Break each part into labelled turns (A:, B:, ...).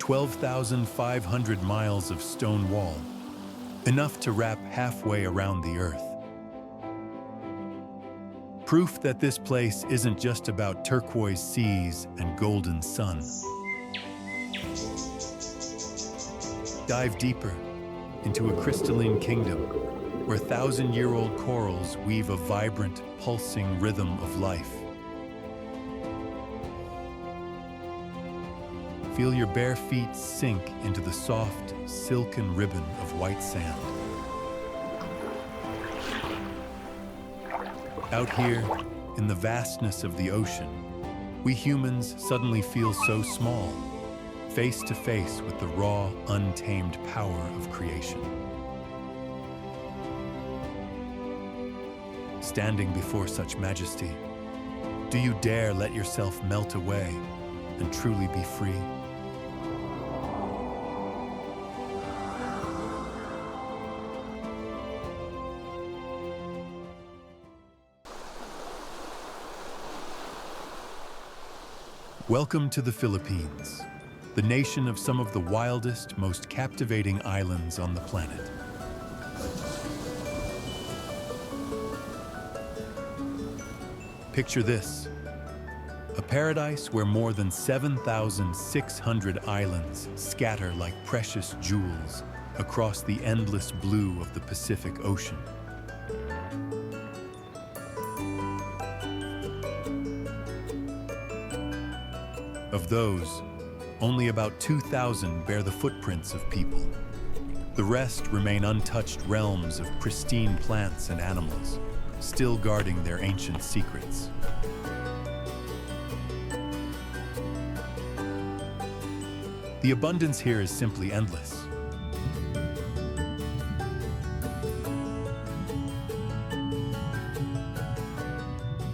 A: 12,500 miles of stone wall, enough to wrap halfway around the Earth. Proof that this place isn't just about turquoise seas and golden sun. Dive deeper into a crystalline kingdom where thousand-year-old corals weave a vibrant, pulsing rhythm of life. Feel your bare feet sink into the soft, silken ribbon of white sand. Out here, in the vastness of the ocean, we humans suddenly feel so small, face to face with the raw, untamed power of creation. Standing before such majesty, do you dare let yourself melt away and truly be free? Welcome to the Philippines, the nation of some of the wildest, most captivating islands on the planet. Picture this, a paradise where more than 7,600 islands scatter like precious jewels across the endless blue of the Pacific Ocean. Of those, only about 2,000 bear the footprints of people. The rest remain untouched realms of pristine plants and animals, still guarding their ancient secrets. The abundance here is simply endless.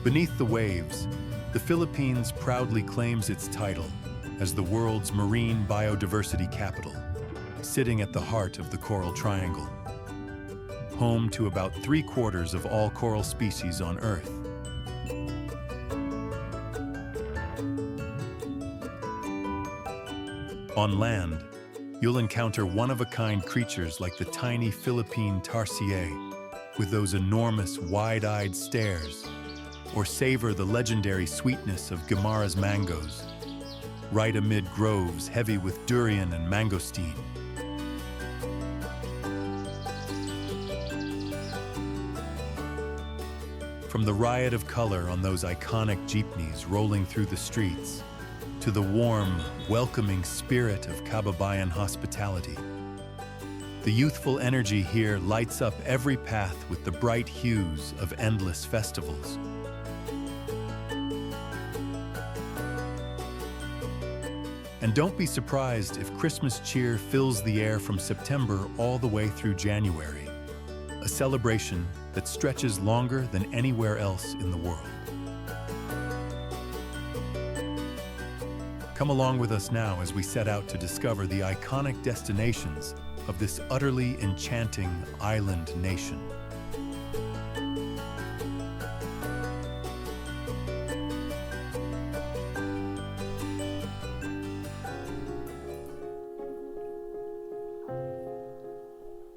A: Beneath the waves, the Philippines proudly claims its title as the world's marine biodiversity capital, sitting at the heart of the Coral Triangle, home to about 3/4 of all coral species on Earth. On land, you'll encounter one-of-a-kind creatures like the tiny Philippine tarsier, with those enormous, wide-eyed stares, or savor the legendary sweetness of Guimara's mangoes, right amid groves heavy with durian and mangosteen. From the riot of color on those iconic jeepneys rolling through the streets, to the warm, welcoming spirit of kababayan hospitality, the youthful energy here lights up every path with the bright hues of endless festivals. And don't be surprised if Christmas cheer fills the air from September all the way through January, a celebration that stretches longer than anywhere else in the world. Come along with us now as we set out to discover the iconic destinations of this utterly enchanting island nation.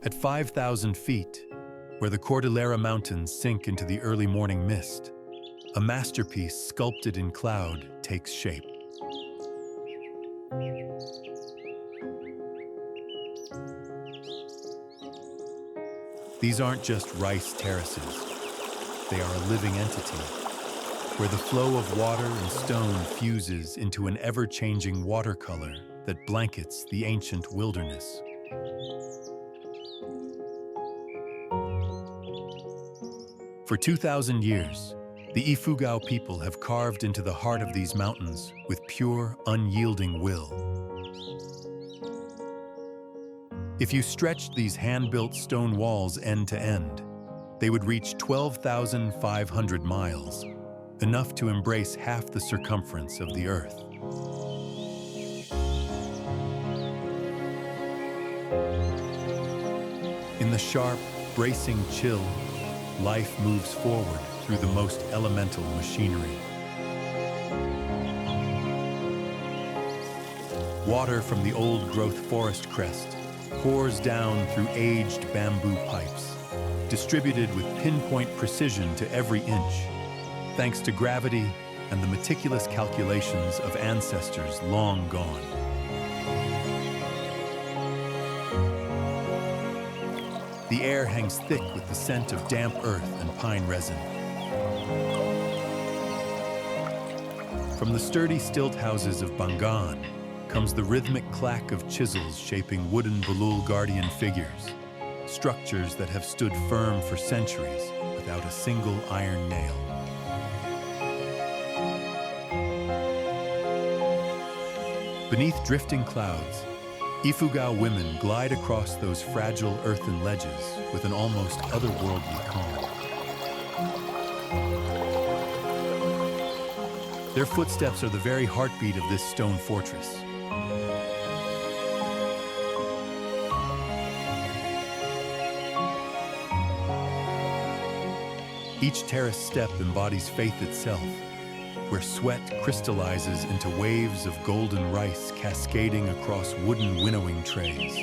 A: At 5,000 feet, where the Cordillera Mountains sink into the early morning mist, a masterpiece sculpted in cloud takes shape. These aren't just rice terraces. They are a living entity, where the flow of water and stone fuses into an ever-changing watercolor that blankets the ancient wilderness. For 2,000 years, the Ifugao people have carved into the heart of these mountains with pure, unyielding will. If you stretched these hand-built stone walls end to end, they would reach 12,500 miles, enough to embrace half the circumference of the Earth. In the sharp, bracing chill, life moves forward through the most elemental machinery. Water from the old-growth forest crest pours down through aged bamboo pipes, distributed with pinpoint precision to every inch, thanks to gravity and the meticulous calculations of ancestors long gone. The air hangs thick with the scent of damp earth and pine resin. From the sturdy stilt houses of Vigan comes the rhythmic clack of chisels shaping wooden Bohol guardian figures, structures that have stood firm for centuries without a single iron nail. Beneath drifting clouds, Ifugao women glide across those fragile earthen ledges with an almost otherworldly calm. Their footsteps are the very heartbeat of this stone fortress. Each terrace step embodies faith itself, where sweat crystallizes into waves of golden rice cascading across wooden winnowing trays.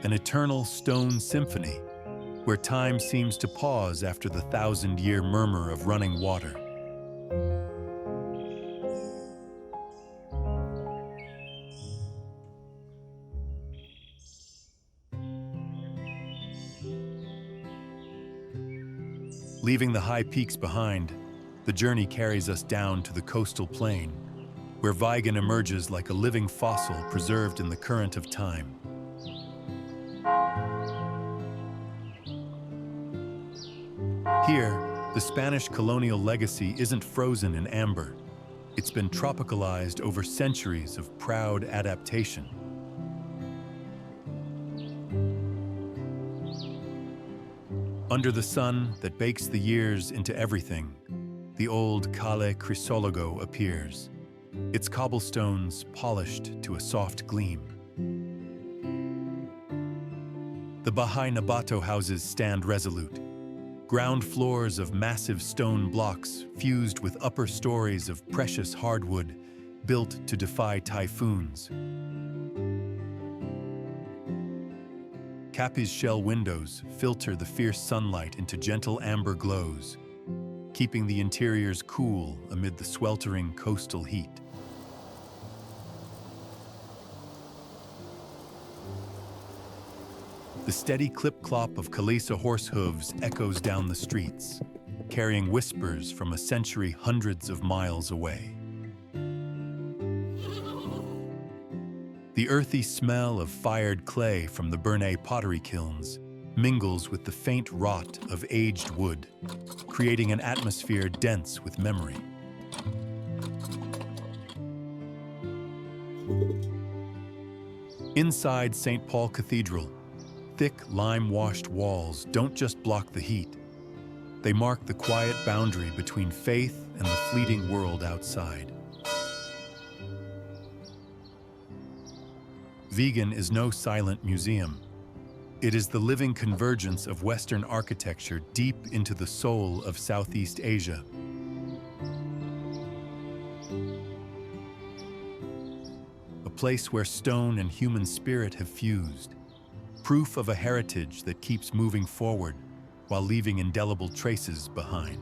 A: An eternal stone symphony, where time seems to pause after the thousand-year murmur of running water. Leaving the high peaks behind, the journey carries us down to the coastal plain, where Vigan emerges like a living fossil preserved in the current of time. Here, the Spanish colonial legacy isn't frozen in amber. It's been tropicalized over centuries of proud adaptation. Under the sun that bakes the years into everything, the old Calle Crisologo appears, its cobblestones polished to a soft gleam. The Bahay Nabato houses stand resolute, ground floors of massive stone blocks fused with upper stories of precious hardwood built to defy typhoons. Capi's shell windows filter the fierce sunlight into gentle amber glows, keeping the interiors cool amid the sweltering coastal heat. The steady clip-clop of Kalisa horse hooves echoes down the streets, carrying whispers from a century hundreds of miles away. The earthy smell of fired clay from the Banaue pottery kilns mingles with the faint rot of aged wood, creating an atmosphere dense with memory. Inside St. Paul Cathedral, thick lime-washed walls don't just block the heat. They mark the quiet boundary between faith and the fleeting world outside. Vigan is no silent museum. It is the living convergence of Western architecture deep into the soul of Southeast Asia. A place where stone and human spirit have fused, proof of a heritage that keeps moving forward while leaving indelible traces behind.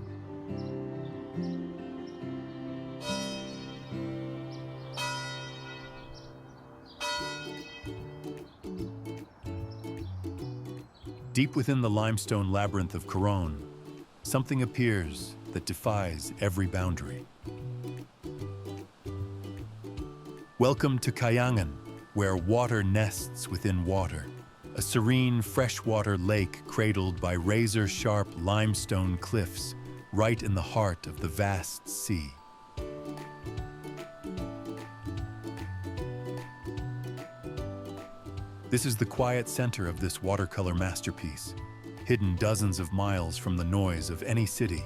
A: Deep within the limestone labyrinth of Coron, something appears that defies every boundary. Welcome to Camiguin, where water nests within water, a serene freshwater lake cradled by razor-sharp limestone cliffs right in the heart of the vast sea. This is the quiet center of this watercolor masterpiece, hidden dozens of miles from the noise of any city.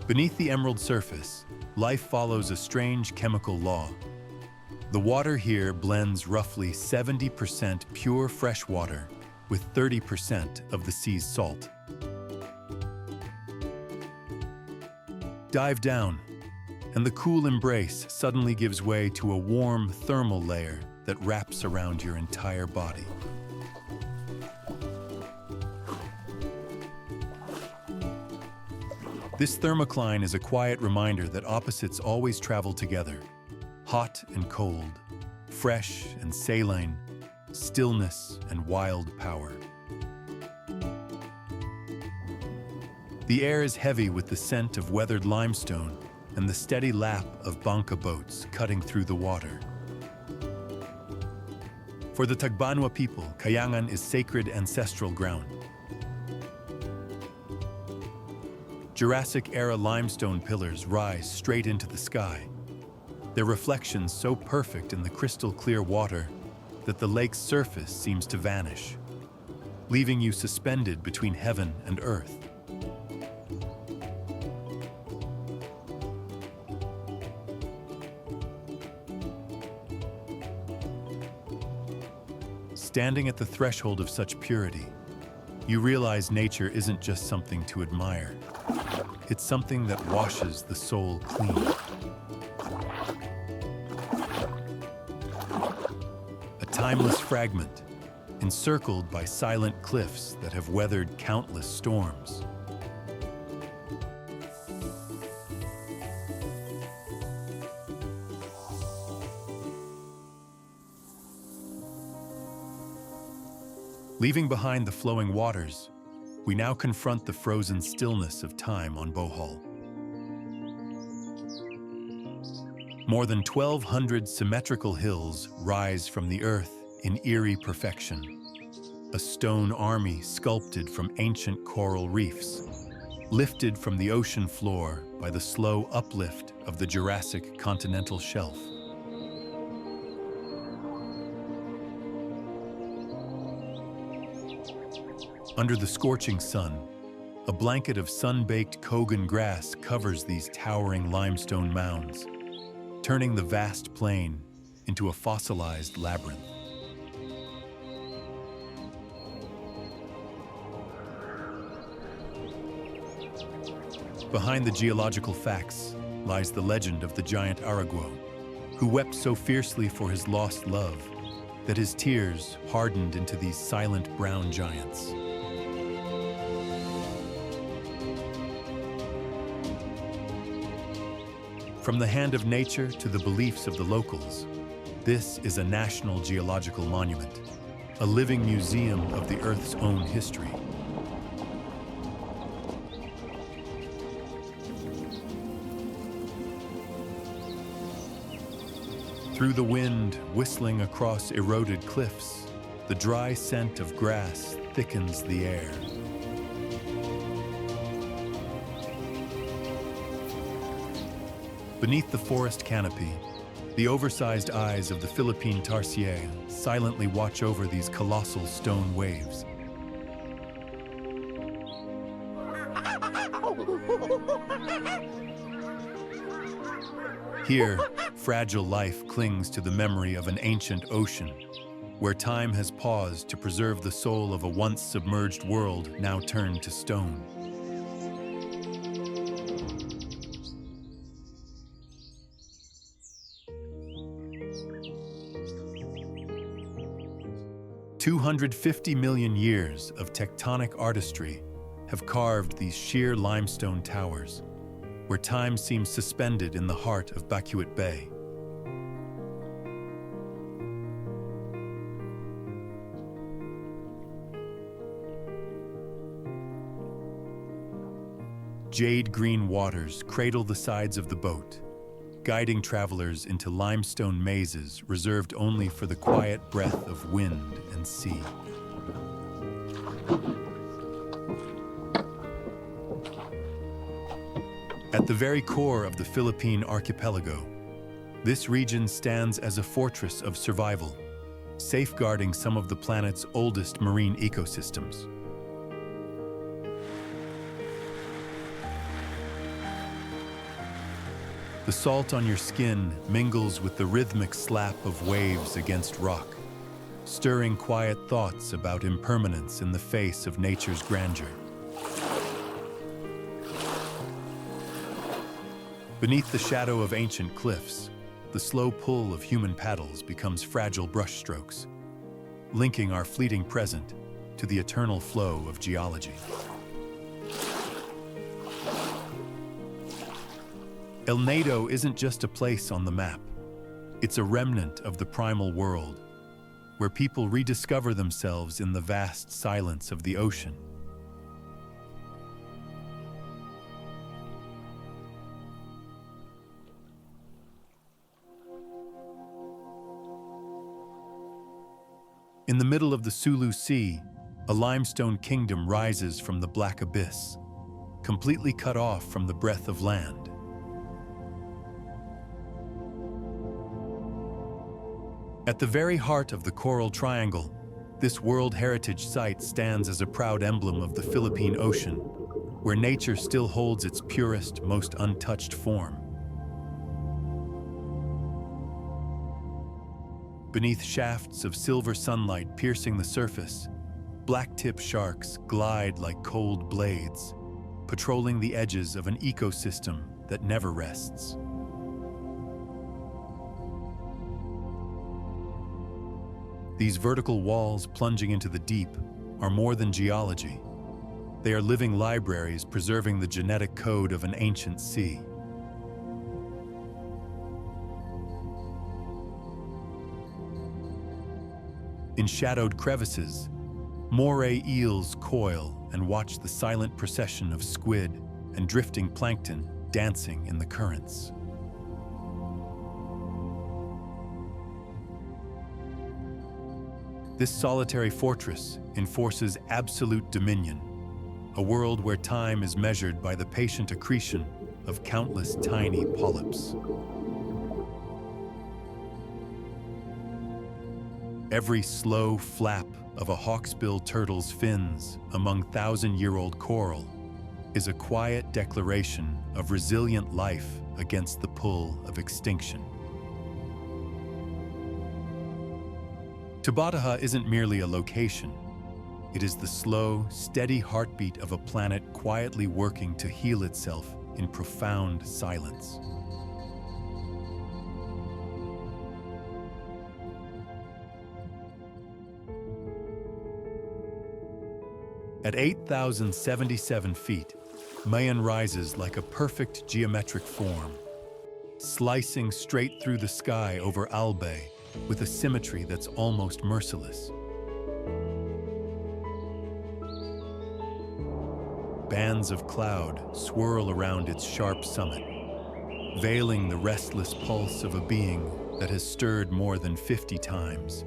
A: Beneath the emerald surface, life follows a strange chemical law. The water here blends roughly 70% pure fresh water with 30% of the sea's salt. Dive down, and the cool embrace suddenly gives way to a warm thermal layer that wraps around your entire body. This thermocline is a quiet reminder that opposites always travel together. Hot and cold, fresh and saline, stillness and wild power. The air is heavy with the scent of weathered limestone and the steady lap of bangka boats cutting through the water. For the Banaue people, Kayangan is sacred ancestral ground. Jurassic-era limestone pillars rise straight into the sky, their reflections so perfect in the crystal-clear water that the lake's surface seems to vanish, leaving you suspended between heaven and earth. Standing at the threshold of such purity, you realize nature isn't just something to admire. It's something that washes the soul clean. A timeless fragment, encircled by silent cliffs that have weathered countless storms. Leaving behind the flowing waters, we now confront the frozen stillness of time on Bohol. More than 1,200 symmetrical hills rise from the earth in eerie perfection. A stone army sculpted from ancient coral reefs, lifted from the ocean floor by the slow uplift of the Jurassic continental shelf. Under the scorching sun, a blanket of sun-baked Coron grass covers these towering limestone mounds, turning the vast plain into a fossilized labyrinth. Behind the geological facts lies the legend of the giant Araguo, who wept so fiercely for his lost love that his tears hardened into these silent brown giants. From the hand of nature to the beliefs of the locals, this is a national geological monument, a living museum of the Earth's own history. Through the wind whistling across eroded cliffs, the dry scent of grass thickens the air. Beneath the forest canopy, the oversized eyes of the Philippine tarsier silently watch over these colossal stone waves. Here, fragile life clings to the memory of an ancient ocean, where time has paused to preserve the soul of a once submerged world now turned to stone. "250 million years of tectonic artistry have carved these sheer limestone towers, where time seems suspended in the heart of Bacuit Bay. Jade green waters cradle the sides of the boat, guiding travelers into limestone mazes reserved only for the quiet breath of wind and sea. At the very core of the Philippine archipelago, this region stands as a fortress of survival, safeguarding some of the planet's oldest marine ecosystems. The salt on your skin mingles with the rhythmic slap of waves against rock, stirring quiet thoughts about impermanence in the face of nature's grandeur. Beneath the shadow of ancient cliffs, the slow pull of human paddles becomes fragile brushstrokes, linking our fleeting present to the eternal flow of geology. El Nido isn't just a place on the map. It's a remnant of the primal world, where people rediscover themselves in the vast silence of the ocean. In the middle of the Sulu Sea, a limestone kingdom rises from the black abyss, completely cut off from the breath of land. At the very heart of the Coral Triangle, this World Heritage Site stands as a proud emblem of the Philippine Ocean, where nature still holds its purest, most untouched form. Beneath shafts of silver sunlight piercing the surface, black-tip sharks glide like cold blades, patrolling the edges of an ecosystem that never rests. These vertical walls plunging into the deep are more than geology. They are living libraries preserving the genetic code of an ancient sea. In shadowed crevices, moray eels coil and watch the silent procession of squid and drifting plankton dancing in the currents. This solitary fortress enforces absolute dominion, a world where time is measured by the patient accretion of countless tiny polyps. Every slow flap of a hawksbill turtle's fins among thousand-year-old coral is a quiet declaration of resilient life against the pull of extinction. Tubbataha isn't merely a location. It is the slow, steady heartbeat of a planet quietly working to heal itself in profound silence. At 8,077 feet, Mayon rises like a perfect geometric form, slicing straight through the sky over Albay with a symmetry that's almost merciless. Bands of cloud swirl around its sharp summit, veiling the restless pulse of a being that has stirred more than 50 times,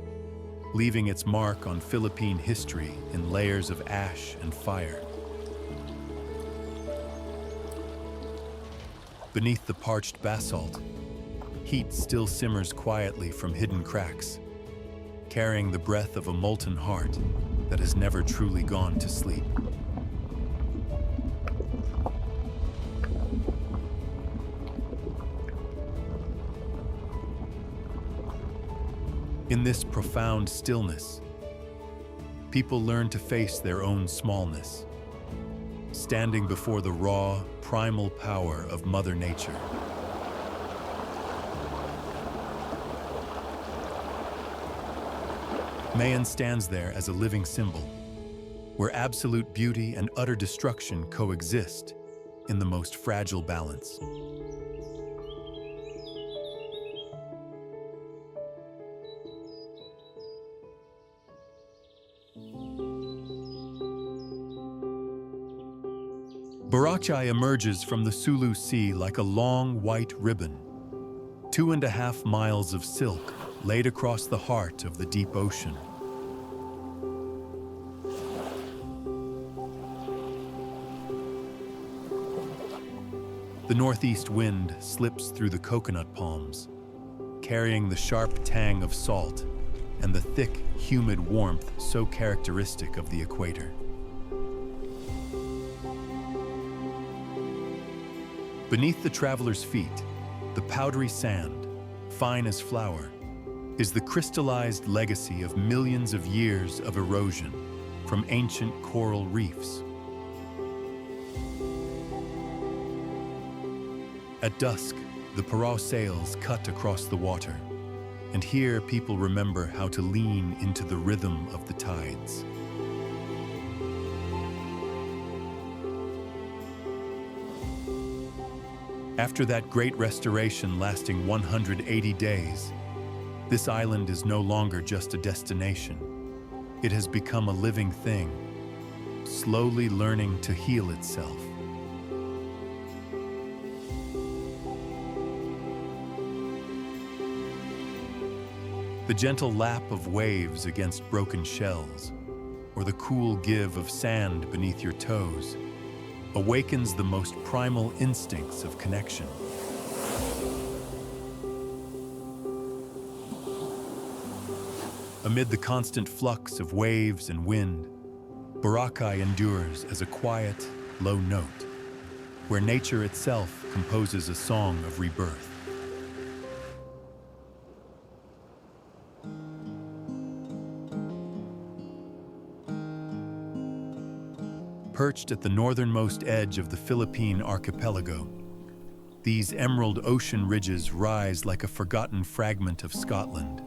A: leaving its mark on Philippine history in layers of ash and fire. Beneath the parched basalt, heat still simmers quietly from hidden cracks, carrying the breath of a molten heart that has never truly gone to sleep. In this profound stillness, people learn to face their own smallness, standing before the raw, primal power of Mother Nature. Mayon stands there as a living symbol, where absolute beauty and utter destruction coexist in the most fragile balance. Boracay emerges from the Sulu Sea like a long white ribbon, 2.5 miles of silk laid across the heart of the deep ocean. The northeast wind slips through the coconut palms, carrying the sharp tang of salt and the thick, humid warmth so characteristic of the equator. Beneath the traveler's feet, the powdery sand, fine as flour, is the crystallized legacy of millions of years of erosion from ancient coral reefs. At dusk, the Palau sails cut across the water, and here people remember how to lean into the rhythm of the tides. After that great restoration lasting 180 days, this island is no longer just a destination. It has become a living thing, slowly learning to heal itself. The gentle lap of waves against broken shells, or the cool give of sand beneath your toes, awakens the most primal instincts of connection. Amid the constant flux of waves and wind, Boracay endures as a quiet, low note, where nature itself composes a song of rebirth. Perched at the northernmost edge of the Philippine archipelago, these emerald ocean ridges rise like a forgotten fragment of Scotland,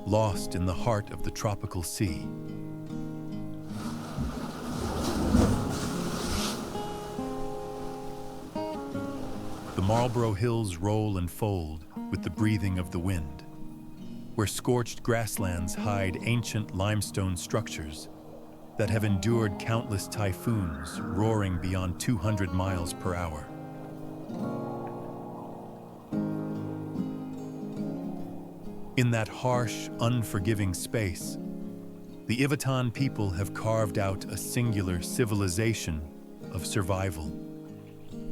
A: lost in the heart of the tropical sea. The Marlborough Hills roll and fold with the breathing of the wind, where scorched grasslands hide ancient limestone structures that have endured countless typhoons roaring beyond 200 miles per hour. In that harsh, unforgiving space, the Ivatan people have carved out a singular civilization of survival,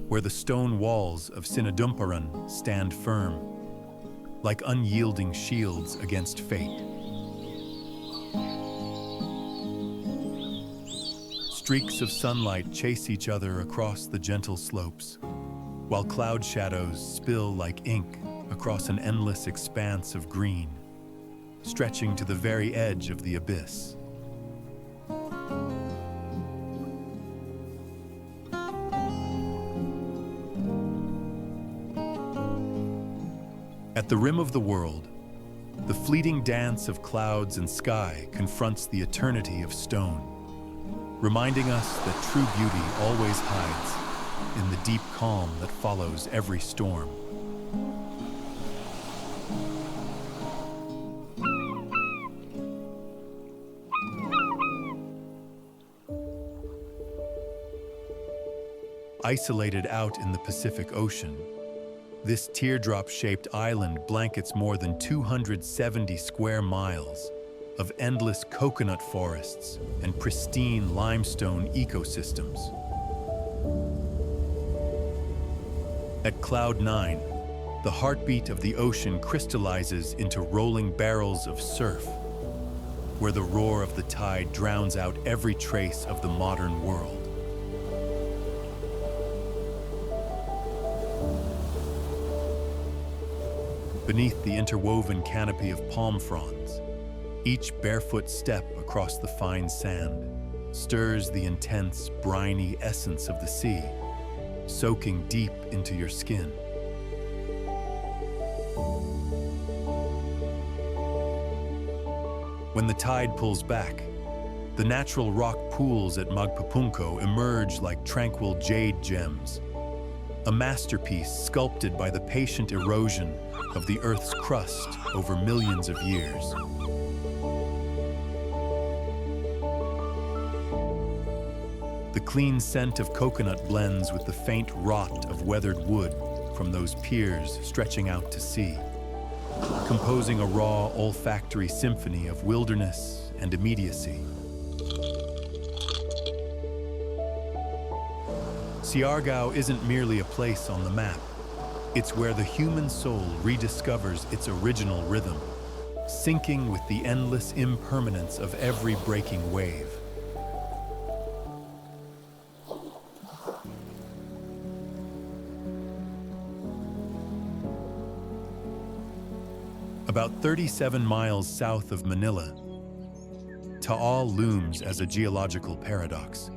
A: where the stone walls of Sinadumparan stand firm, like unyielding shields against fate. Streaks of sunlight chase each other across the gentle slopes, while cloud shadows spill like ink across an endless expanse of green, stretching to the very edge of the abyss. At the rim of the world, the fleeting dance of clouds and sky confronts the eternity of stone, reminding us that true beauty always hides in the deep calm that follows every storm. Isolated out in the Pacific Ocean, this teardrop-shaped island blankets more than 270 square miles of endless coconut forests and pristine limestone ecosystems. At Cloud 9, the heartbeat of the ocean crystallizes into rolling barrels of surf, where the roar of the tide drowns out every trace of the modern world. Beneath the interwoven canopy of palm fronds, each barefoot step across the fine sand stirs the intense, briny essence of the sea, soaking deep into your skin. When the tide pulls back, the natural rock pools at Magpapunko emerge like tranquil jade gems, a masterpiece sculpted by the patient erosion of the Earth's crust over millions of years. The clean scent of coconut blends with the faint rot of weathered wood from those piers stretching out to sea, composing a raw olfactory symphony of wilderness and immediacy. Siargao isn't merely a place on the map. It's where the human soul rediscovers its original rhythm, syncing with the endless impermanence of every breaking wave. About 37 miles south of Manila, Taal looms as a geological paradox,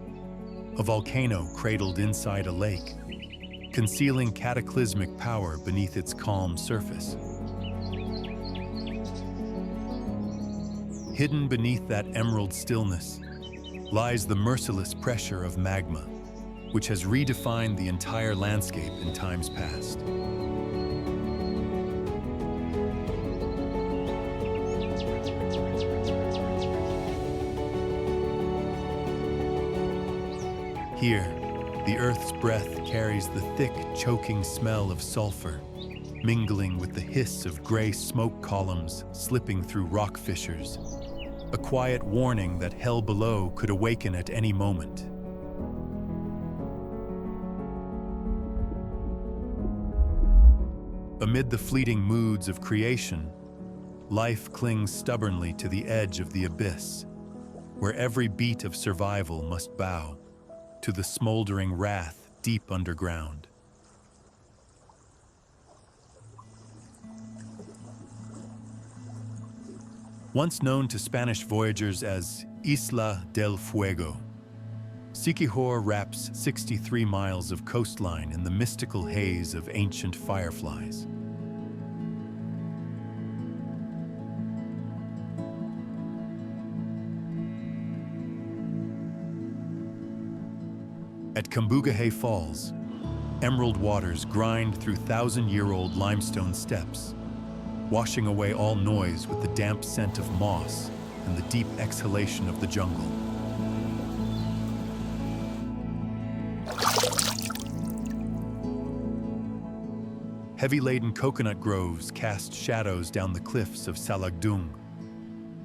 A: a volcano cradled inside a lake, concealing cataclysmic power beneath its calm surface. Hidden beneath that emerald stillness lies the merciless pressure of magma, which has redefined the entire landscape in times past. Here, the Earth's breath carries the thick, choking smell of sulfur, mingling with the hiss of gray smoke columns slipping through rock fissures, a quiet warning that hell below could awaken at any moment. Amid the fleeting moods of creation, life clings stubbornly to the edge of the abyss, where every beat of survival must bow to the smoldering wrath deep underground. Once known to Spanish voyagers as Isla del Fuego, Siquijor wraps 63 miles of coastline in the mystical haze of ancient fireflies. At Camiguin Falls, emerald waters grind through thousand-year-old limestone steps, washing away all noise with the damp scent of moss and the deep exhalation of the jungle. Heavy-laden coconut groves cast shadows down the cliffs of Salagdung,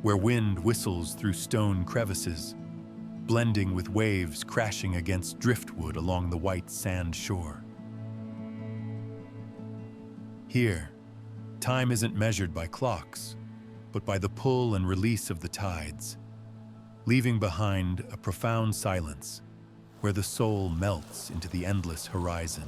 A: where wind whistles through stone crevices, blending with waves crashing against driftwood along the white sand shore. Here, time isn't measured by clocks, but by the pull and release of the tides, leaving behind a profound silence where the soul melts into the endless horizon.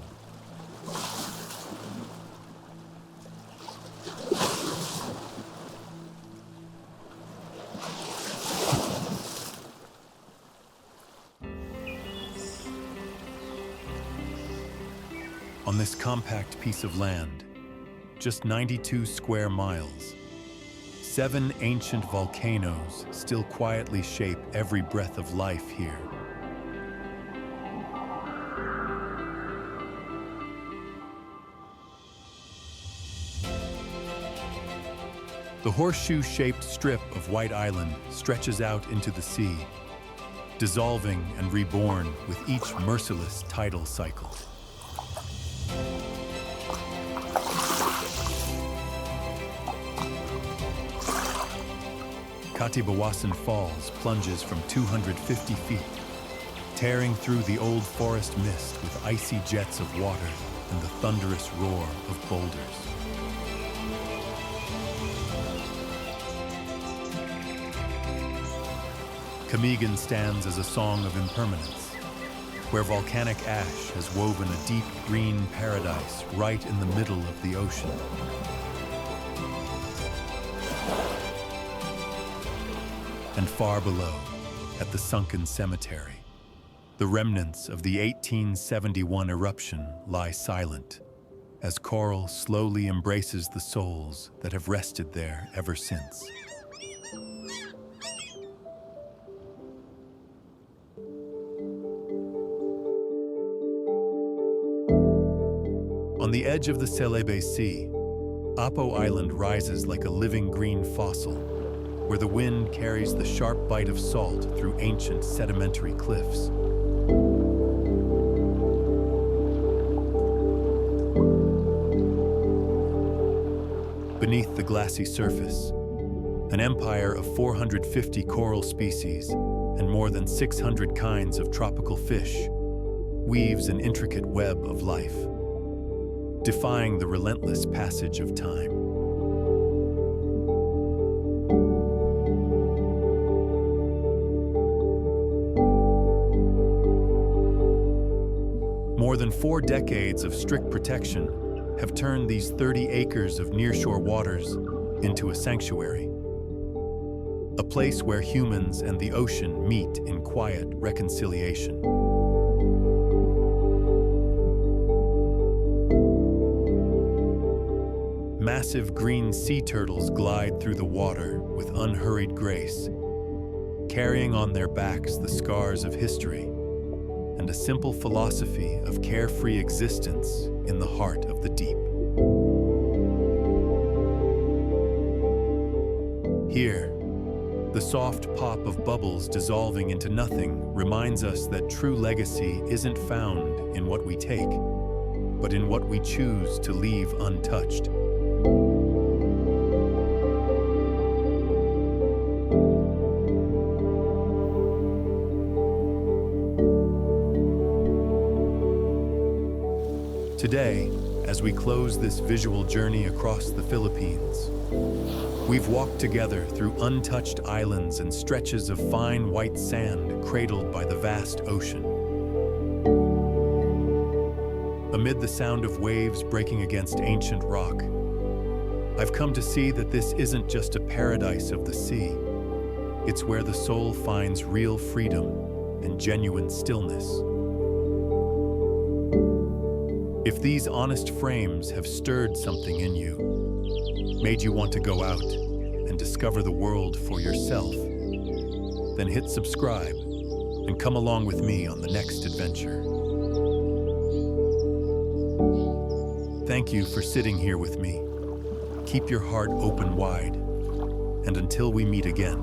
A: On this compact piece of land, just 92 square miles, 7 ancient volcanoes still quietly shape every breath of life here. The horseshoe-shaped strip of White Island stretches out into the sea, dissolving and reborn with each merciless tidal cycle. Katibawasan Falls plunges from 250 feet, tearing through the old forest mist with icy jets of water and the thunderous roar of boulders. Camiguin stands as a song of impermanence, where volcanic ash has woven a deep green paradise right in the middle of the ocean. And far below, at the sunken cemetery, the remnants of the 1871 eruption lie silent, as coral slowly embraces the souls that have rested there ever since. On the edge of the Celebe Sea, Apo Island rises like a living green fossil, where the wind carries the sharp bite of salt through ancient sedimentary cliffs. Beneath the glassy surface, an empire of 450 coral species and more than 600 kinds of tropical fish weaves an intricate web of life, defying the relentless passage of time. More than 4 decades of strict protection have turned these 30 acres of nearshore waters into a sanctuary. A place where humans and the ocean meet in quiet reconciliation. Massive green sea turtles glide through the water with unhurried grace, carrying on their backs the scars of history and a simple philosophy of carefree existence in the heart of the deep. Here, the soft pop of bubbles dissolving into nothing reminds us that true legacy isn't found in what we take, but in what we choose to leave untouched. Today, as we close this visual journey across the Philippines, we've walked together through untouched islands and stretches of fine white sand cradled by the vast ocean. Amid the sound of waves breaking against ancient rock, I've come to see that this isn't just a paradise of the sea. It's where the soul finds real freedom and genuine stillness. If these honest frames have stirred something in you, made you want to go out and discover the world for yourself, then hit subscribe and come along with me on the next adventure. Thank you for sitting here with me. Keep your heart open wide, and until we meet again.